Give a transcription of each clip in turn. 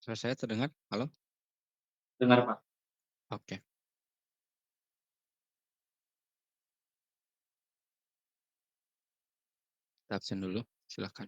Suara saya terdengar? Halo? Dengar, Pak. Oke, kita absen dulu, silakan.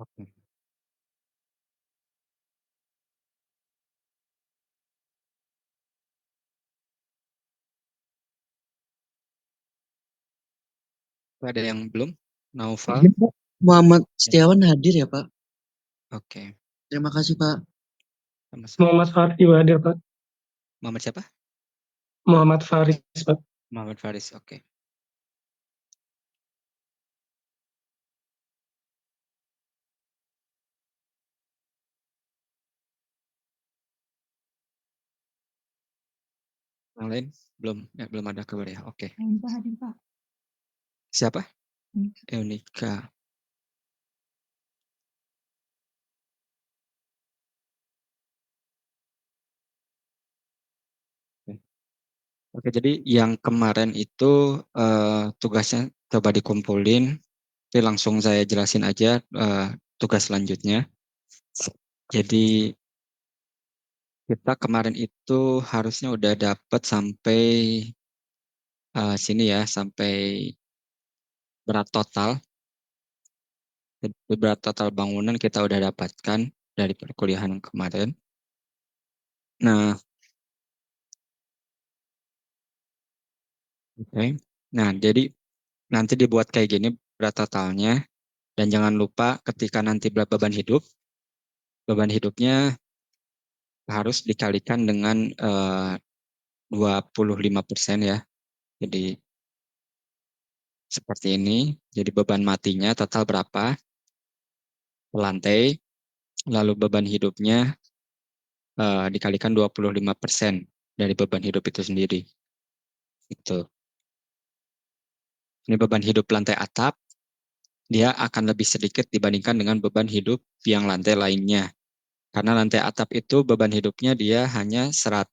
Oke. Ada yang belum? Naufal? Hadir, Pak. Muhammad Ya. Setiawan hadir ya, Pak. Oke, Terima kasih, Pak. sama-sama. Muhammad Farid hadir, Pak. Muhammad siapa? Muhammad Faris, Pak. Muhammad Faris, oke. Yang lain? Belum, ya, belum ada kabar ya, oke. Pak hadir, Pak. Siapa? Hmm. Eunika. Oke. Oke, jadi yang kemarin itu tugasnya coba dikumpulin, jadi langsung saya jelasin aja tugas selanjutnya. Jadi kita kemarin itu harusnya udah dapat sampai sini ya, sampai berat total. Jadi berat total bangunan kita udah dapatkan dari perkuliahan kemarin. Nah, oke. Nah, jadi nanti dibuat kayak gini berat totalnya. Dan jangan lupa ketika nanti beban hidupnya harus dikalikan dengan 25% ya. Jadi seperti ini. Jadi beban matinya total berapa ke lantai, lalu beban hidupnya dikalikan 25% dari beban hidup itu sendiri. Itu. Ini beban hidup lantai atap, dia akan lebih sedikit dibandingkan dengan beban hidup yang lantai lainnya. Karena lantai atap itu beban hidupnya dia hanya 100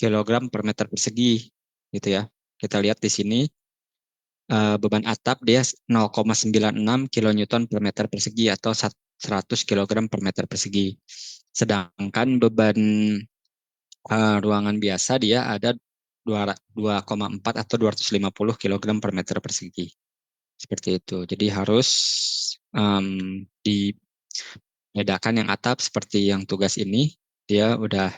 kg per meter persegi, gitu ya. Kita lihat di sini beban atap dia 0,96 kilonewton per meter persegi atau 100 kg per meter persegi. Sedangkan beban ruangan biasa dia ada 2,4 atau 250 kg per meter persegi. Seperti itu. Jadi harus dibedakan yang atap seperti yang tugas ini. Dia udah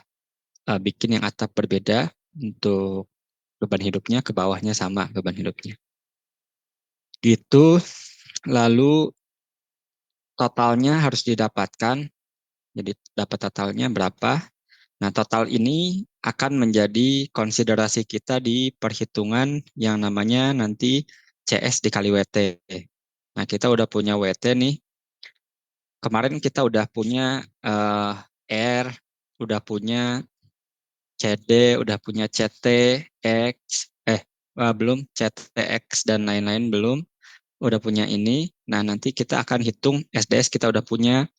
bikin yang atap berbeda untuk beban hidupnya, ke bawahnya sama beban hidupnya. Gitu. Lalu totalnya harus didapatkan. Jadi dapat totalnya berapa. Nah, total ini akan menjadi konsiderasi kita di perhitungan yang namanya nanti CS dikali WT. Nah, kita udah punya WT nih. kemarin kita udah punya R, udah punya CD, udah punya CTX, belum, CTX dan lain-lain belum, udah punya ini. Nah, nanti kita akan hitung SDS kita udah punya.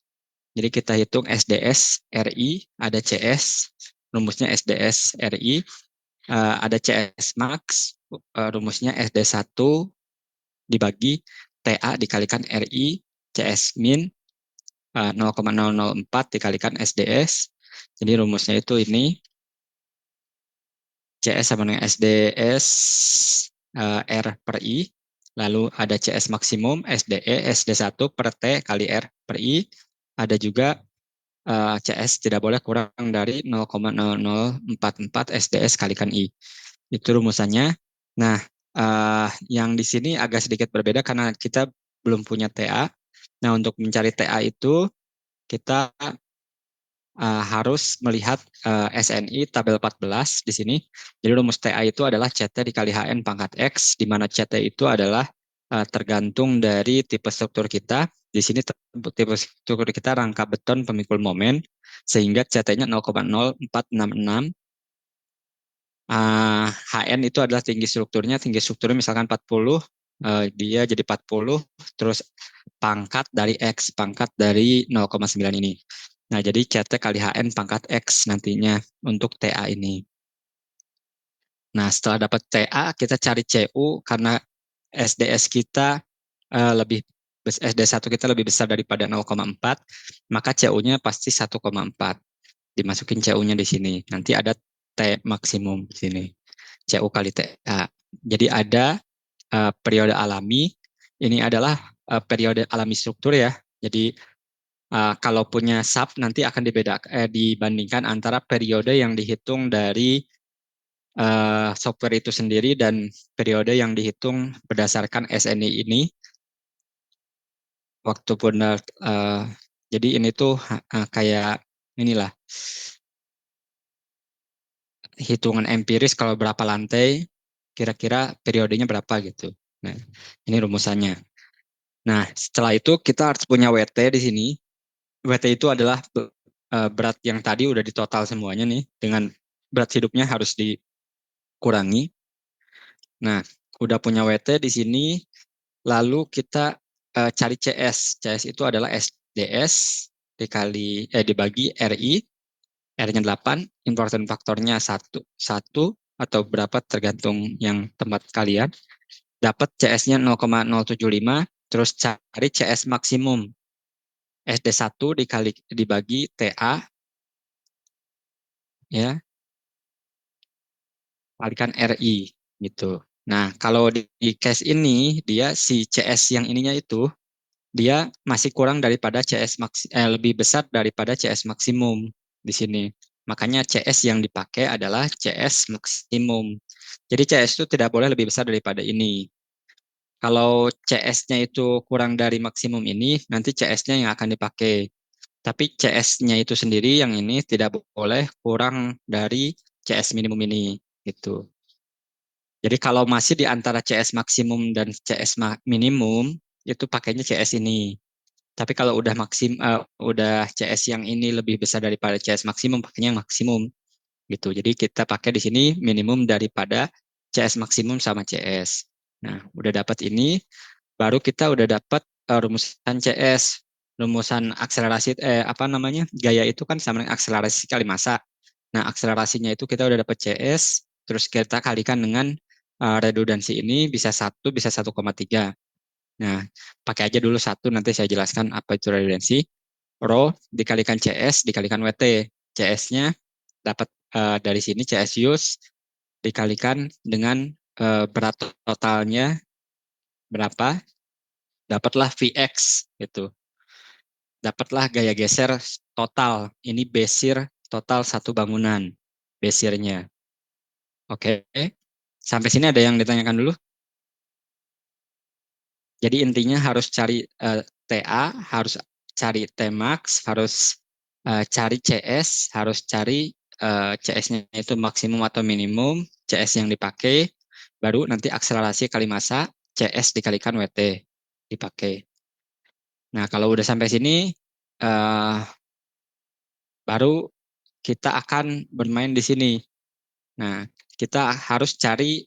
Jadi kita hitung SDS RI, ada CS, rumusnya SDS RI, ada CS max, rumusnya SD1 dibagi TA dikalikan RI, CS min 0,004 dikalikan SDS. Jadi rumusnya itu ini, CS sama dengan SDS R per I, lalu ada CS maksimum SDE SD1 per T kali R per I, ada juga CS tidak boleh kurang dari 0,0044 SDS kalikan I. Itu rumusannya. Nah, yang di sini agak sedikit berbeda karena kita belum punya TA. Nah, untuk mencari TA itu kita harus melihat SNI tabel 14 di sini. Jadi rumus TA itu adalah CT dikali HN pangkat X, di mana CT itu adalah tergantung dari tipe struktur kita. Di sini tipe struktur kita rangka beton pemikul momen, sehingga CT-nya 0,0466. HN itu adalah tinggi strukturnya misalkan 40, dia jadi 40, terus pangkat dari X, pangkat dari 0,9 ini. Nah, jadi CT kali HN pangkat X nantinya untuk TA ini. Nah, setelah dapat TA, kita cari CU karena SDS kita lebih SD1 kita lebih besar daripada 0,4, maka CU-nya pasti 1,4. Dimasukin CU-nya di sini. Nanti ada T maksimum di sini. CU kali TA. Jadi ada periode alami. Ini adalah periode alami struktur ya. Jadi kalau punya sub nanti akan dibandingkan antara periode yang dihitung dari software itu sendiri dan periode yang dihitung berdasarkan SNI ini. Waktu pun jadi ini tuh kayak inilah hitungan empiris kalau berapa lantai, kira-kira periodenya berapa gitu. Nah, ini rumusannya. Nah, setelah itu kita harus punya WT di sini. WT itu adalah berat yang tadi udah ditotal semuanya nih, dengan berat hidupnya harus dikurangi. Nah, udah punya WT di sini, lalu kita cari CS. CS itu adalah SDS dibagi RI, R-nya 8, important faktornya 1 atau berapa tergantung yang tempat kalian. Dapat CS-nya 0,075, terus cari CS maksimum. SD1 dibagi TA, ya, kalikan RI, gitu. Nah, kalau di case ini, dia si CS yang ininya itu, dia masih kurang daripada lebih besar daripada CS maksimum di sini. Makanya CS yang dipakai adalah CS maksimum. Jadi CS itu tidak boleh lebih besar daripada ini. Kalau CS-nya itu kurang dari maksimum ini, nanti CS-nya yang akan dipakai. Tapi CS-nya itu sendiri yang ini tidak boleh kurang dari CS minimum ini, gitu. Jadi kalau masih di antara CS maksimum dan CS minimum, itu pakainya CS ini. Tapi kalau udah CS yang ini lebih besar daripada CS maksimum, pakainya yang maksimum, gitu. Jadi kita pakai di sini minimum daripada CS maksimum sama CS. Nah, udah dapat ini, baru kita udah dapat rumusan CS, rumusan akselerasi gaya itu kan sama dengan akselerasi kali massa. Nah, akselerasinya itu kita udah dapat CS, terus kita kalikan dengan redundansi ini bisa 1, bisa 1,3. Nah, pakai aja dulu 1, nanti saya jelaskan apa itu redundansi. Rho dikalikan CS dikalikan WT. CS-nya dapat dari sini CS use dikalikan dengan berat totalnya berapa, dapatlah VX gitu. Dapatlah gaya geser total. Ini besir total satu bangunan, besirnya. Oke. Sampai sini ada yang ditanyakan dulu? Jadi intinya harus cari TA, harus cari Tmax, harus cari CS, harus cari CS-nya itu maksimum atau minimum, CS yang dipakai, baru nanti akselerasi kali massa, CS dikalikan WT dipakai. Nah, kalau udah sampai sini, baru kita akan bermain di sini. Nah, kita harus cari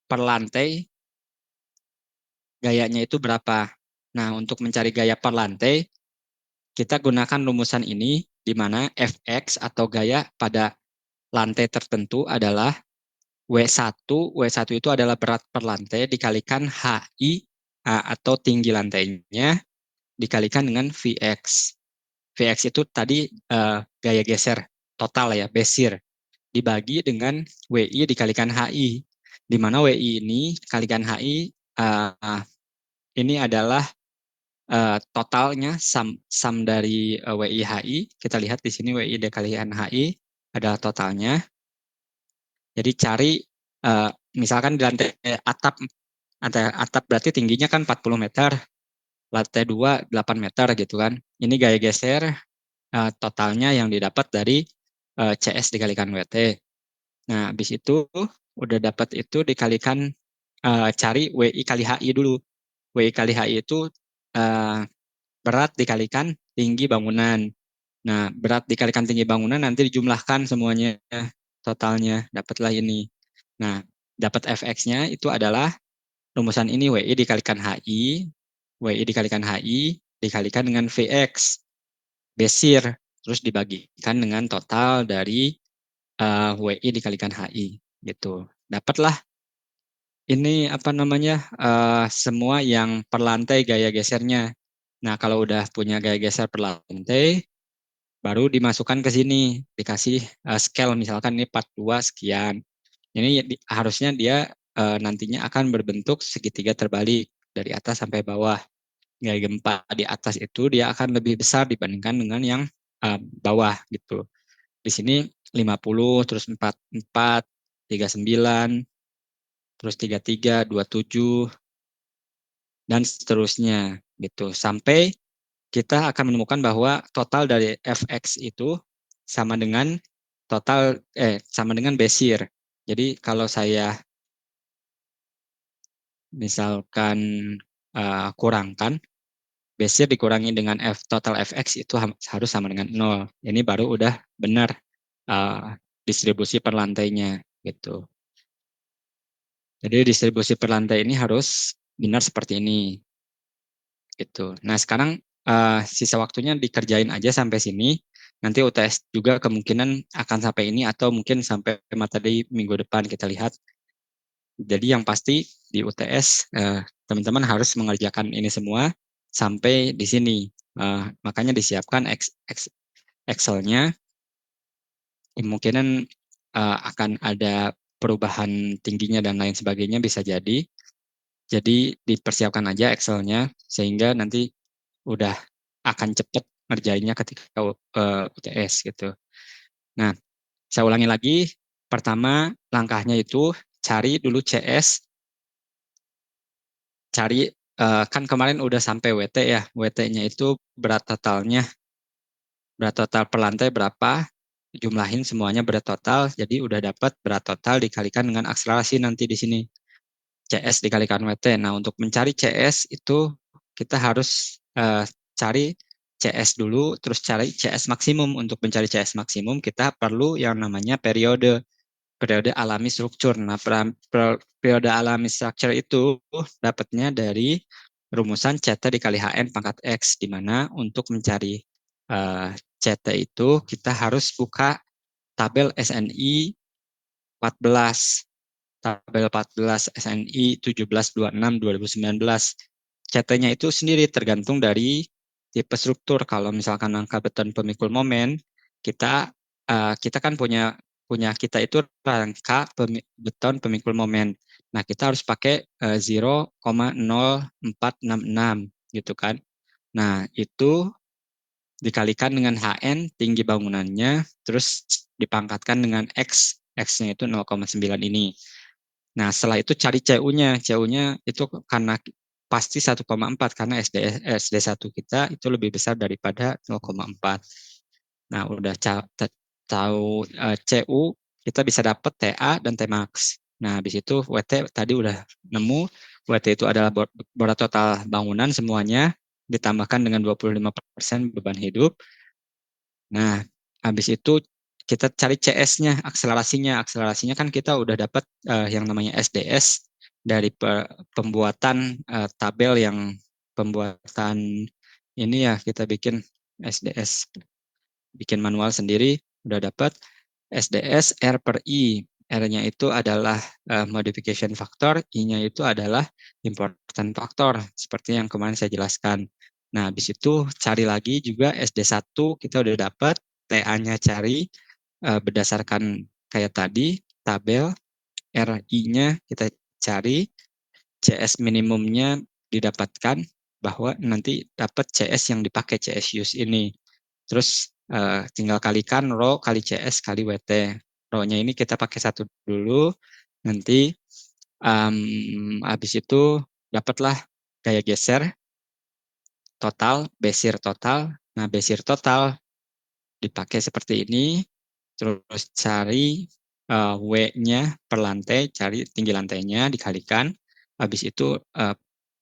per lantai gayanya itu berapa. Nah, untuk mencari gaya per lantai, kita gunakan rumusan ini, di mana Fx atau gaya pada lantai tertentu adalah W1. W1 itu adalah berat per lantai dikalikan HI atau tinggi lantainya dikalikan dengan Vx. Vx itu tadi gaya geser total ya, besir, dibagi dengan WI dikalikan HI, di mana WI ini dikalikan HI ini adalah totalnya sum dari WI HI. Kita lihat di sini WI dikalikan HI adalah totalnya. Jadi cari misalkan di lantai atap berarti tingginya kan 40 meter, lantai 2 8 meter gitu kan. Ini gaya geser totalnya yang didapat dari CS dikalikan WT. Nah, habis itu udah dapat itu dikalikan cari WI kali HI dulu. WI kali HI itu berat dikalikan tinggi bangunan. Nah, berat dikalikan tinggi bangunan nanti dijumlahkan semuanya totalnya, dapatlah ini. Nah, dapat Fx-nya itu adalah rumusan ini, WI dikalikan HI, WI dikalikan HI dikalikan dengan Vx, besir, terus dibagikan dengan total dari WI dikalikan HI, gitu. Dapatlah ini apa namanya semua yang per lantai gaya gesernya. Nah, kalau udah punya gaya geser per lantai, baru dimasukkan ke sini, dikasih scale misalkan ini 42 sekian. Ini harusnya dia nantinya akan berbentuk segitiga terbalik dari atas sampai bawah. Gaya gempa di atas itu dia akan lebih besar dibandingkan dengan yang bawah gitu. Di sini 50, terus 44, 39, terus 33, 27, dan seterusnya gitu. Sampai kita akan menemukan bahwa total dari Fx itu sama dengan sama dengan besir. Jadi kalau saya misalkan kurangkan, besir dikurangi dengan total Fx itu harus sama dengan 0. Ini baru udah benar distribusi per lantainya gitu. Jadi distribusi per lantai ini harus benar seperti ini gitu. Nah, sekarang sisa waktunya dikerjain aja sampai sini. Nanti UTS juga kemungkinan akan sampai ini atau mungkin sampai materi minggu depan, kita lihat. Jadi yang pasti di UTS teman-teman harus mengerjakan ini semua sampai di sini. Makanya disiapkan Excel-nya. Kemungkinan akan ada perubahan tingginya dan lain sebagainya, bisa jadi. Jadi dipersiapkan aja Excel-nya sehingga nanti udah akan cepat ngerjainnya ketika UTS gitu. Nah, saya ulangi lagi. Pertama, langkahnya itu cari dulu CS. Cari, kan kemarin udah sampai WT ya. WT-nya itu berat total per lantai berapa, jumlahin semuanya berat total, jadi udah dapat berat total dikalikan dengan akselerasi nanti di sini. CS dikalikan WT. Nah, untuk mencari CS itu kita harus cari CS dulu, terus cari CS maksimum. Untuk mencari CS maksimum, kita perlu yang namanya periode alami struktur. Nah, periode alami struktur itu dapatnya dari rumusan CT dikali HN pangkat X, di mana untuk mencari CT itu kita harus buka tabel SNI 14. Tabel 14 SNI 1726 2019. CT-nya itu sendiri tergantung dari tipe struktur. Kalau misalkan rangka beton pemikul momen, kita kan punya kita itu rangka beton pemikul momen. Nah, kita harus pakai 0,0466 gitu kan. Nah, itu dikalikan dengan HN tinggi bangunannya, terus dipangkatkan dengan X, X-nya itu 0,9 ini. Nah, setelah itu cari CU-nya. CU-nya itu karena pasti 1,4 karena SD1 kita itu lebih besar daripada 0,4. Nah, udah tahu CU, kita bisa dapat TA dan Tmax. Nah, habis itu WT tadi udah nemu. WT itu adalah berat total bangunan semuanya. ditambahkan dengan 25% beban hidup. Nah, habis itu kita cari CS-nya, akselerasinya. Akselerasinya kan kita udah dapat yang namanya SDS dari pembuatan tabel yang pembuatan ini ya, kita bikin SDS, bikin manual sendiri, udah dapat SDS R per I. R-nya itu adalah modification factor, I-nya itu adalah important factor, seperti yang kemarin saya jelaskan. Nah, habis itu cari lagi juga SD1 kita udah dapat, TA-nya cari berdasarkan kayak tadi, tabel, RI-nya kita cari, CS minimumnya didapatkan, bahwa nanti dapat CS yang dipakai, CS use ini. Terus tinggal kalikan rho kali CS kali WT. Rho-nya ini kita pakai 1 dulu, nanti habis itu dapatlah gaya geser total, besir total. Nah, besir total dipakai seperti ini, terus cari W-nya per lantai, cari tinggi lantainya dikalikan, habis itu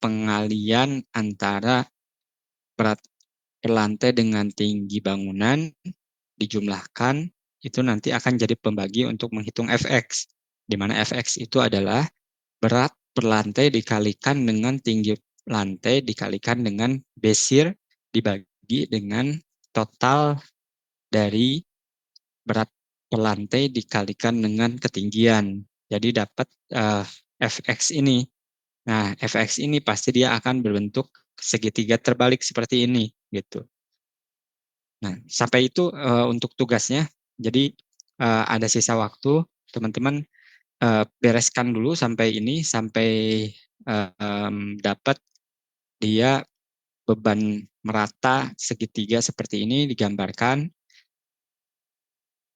pengalian antara berat per lantai dengan tinggi bangunan dijumlahkan, itu nanti akan jadi pembagi untuk menghitung Fx, di mana Fx itu adalah berat per lantai dikalikan dengan tinggi lantai dikalikan dengan besir dibagi dengan total dari berat per lantai dikalikan dengan ketinggian. Jadi dapat Fx ini. Nah, Fx ini pasti dia akan berbentuk segitiga terbalik seperti ini gitu. Nah, sampai itu untuk tugasnya. Jadi ada sisa waktu, teman-teman bereskan dulu sampai ini, sampai dapat dia beban merata segitiga seperti ini digambarkan.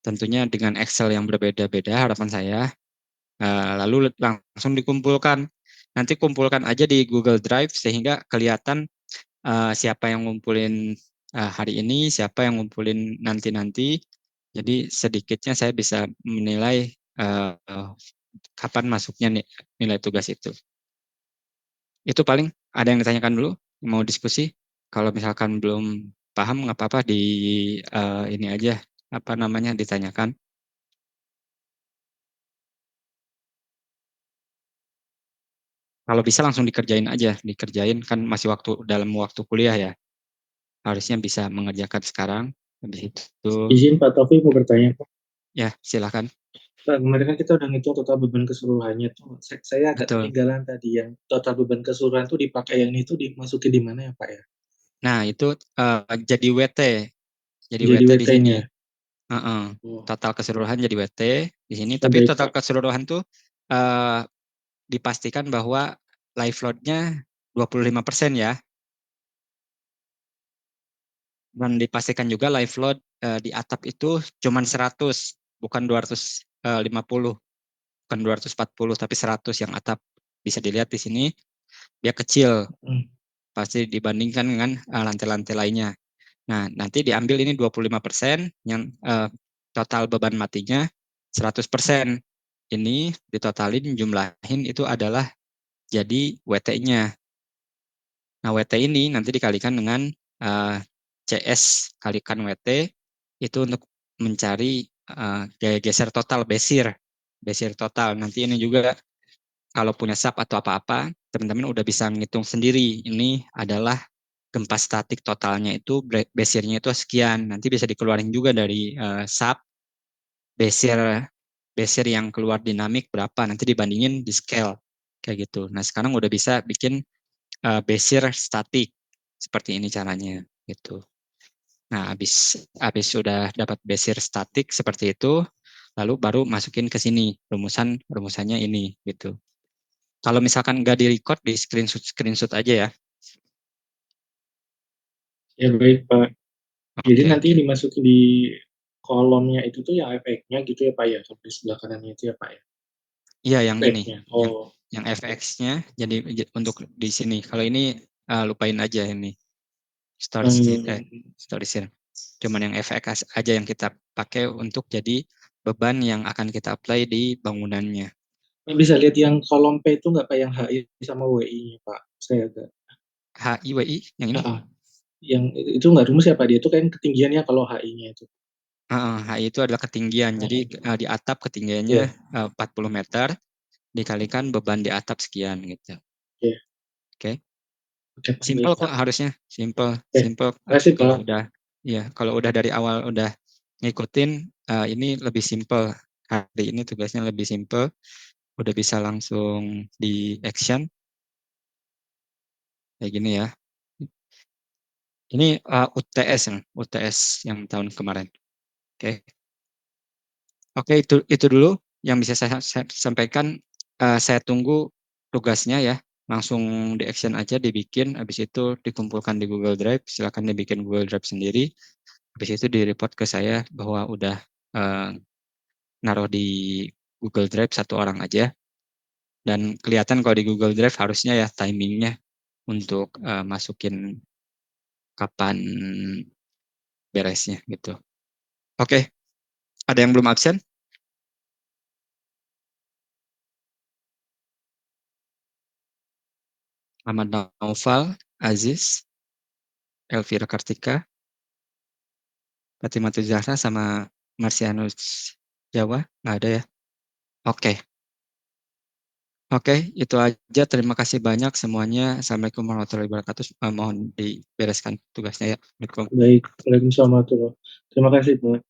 Tentunya dengan Excel yang berbeda-beda harapan saya. Lalu langsung dikumpulkan. Nanti kumpulkan aja di Google Drive sehingga kelihatan siapa yang ngumpulin hari ini, siapa yang ngumpulin nanti-nanti. Jadi sedikitnya saya bisa menilai kapan masuknya nilai tugas itu. Itu paling ada yang ditanyakan dulu, mau diskusi. Kalau misalkan belum paham nggak apa-apa di ini aja, apa namanya, ditanyakan. Kalau bisa langsung dikerjain aja, dikerjain kan masih dalam waktu kuliah ya. Harusnya bisa mengerjakan sekarang. Habis itu, Izin Pak Taufik mau bertanya Pak. ya silakan. Pak, kemarin kan kita udah ngitung total beban keseluruhannya tuh. Saya agak Betul. ketinggalan tadi yang total beban keseluruhan tuh dipakai yang itu dimasukin di mana ya Pak ya? Nah, itu jadi WT. Jadi Jadi WT di sini. WT-nya. Oh, Total keseluruhan jadi WT di sini. oh Tapi baik total Pak. keseluruhan tuh dipastikan bahwa live load-nya 25% ya. Dan dipastikan juga live load di atap itu cuma 100, bukan 250, bukan 240, tapi 100 yang atap. Bisa dilihat di sini, dia kecil, pasti dibandingkan dengan lantai-lantai lainnya. Nah, nanti diambil ini 25%, yang total beban matinya 100%. Ini ditotalin, jumlahin, itu adalah jadi WT-nya. Nah, WT ini nanti dikalikan dengan CS kalikan WT, itu untuk mencari gaya geser total, besir total. Nanti ini juga kalau punya SAP atau apa-apa, teman-teman udah bisa ngitung sendiri. Ini adalah gempa statik totalnya itu, besirnya itu sekian. Nanti bisa dikeluarin juga dari SAP, besir yang keluar dinamik berapa, nanti dibandingin di scale kayak gitu. Nah, sekarang udah bisa bikin besir statik seperti ini caranya gitu. Nah, habis sudah dapat besir statik seperti itu, lalu baru masukin ke sini rumusannya ini gitu. Kalau misalkan nggak di-record, di screenshot aja ya. Ya baik Pak. Jadi Oke. nanti dimasukin di kolomnya itu tuh yang efeknya gitu ya Pak ya, di sebelah kanannya itu ya Pak ya. Iya, yang ini, Efeknya. Oh, yang FX-nya jadi untuk di sini. Kalau ini lupain aja ini. Storage. Cuman yang FX aja yang kita pakai untuk jadi beban yang akan kita apply di bangunannya. bisa lihat yang kolom P itu nggak Pak, yang HI sama WI-nya Pak? Saya agak. HIWI yang ini? Heeh. Yang itu nggak rumus ya Pak, dia itu kan ketinggiannya kalau HI-nya itu. HI itu adalah ketinggian. Jadi di atap ketinggiannya Iya. 40 meter dikalikan beban di atap sekian gitu. Iya. Oke. Oke, Pak, Simple baik, kok Pak. harusnya, simple. Makasih, Kalau Pak. udah kalau udah dari awal udah ngikutin ini lebih simple. Hari ini tugasnya lebih simple. Udah bisa langsung di action. Kayak gini ya. Ini UTS yang tahun kemarin. Oke. Oke, itu dulu yang bisa saya sampaikan. Saya tunggu tugasnya ya. Langsung di action aja, dibikin. Habis itu dikumpulkan di Google Drive. Silakan dibikin Google Drive sendiri. Habis itu di-report ke saya bahwa udah naruh di Google Drive satu orang aja. Dan kelihatan kalau di Google Drive harusnya ya timingnya untuk masukin kapan beresnya gitu. Oke, ada yang belum absen? Ahmad Naufal, Aziz, Elvira Kartika, Fatimah Zahra, sama Marsianus Jawa, nggak ada ya? Oke. Oke, itu aja. Terima kasih banyak semuanya. Assalamualaikum warahmatullahi wabarakatuh. Mohon dibereskan tugasnya ya. Assalamualaikum. Baik, Waalaikumsalam warahmatullahi wabarakatuh. Terima kasih, Pak.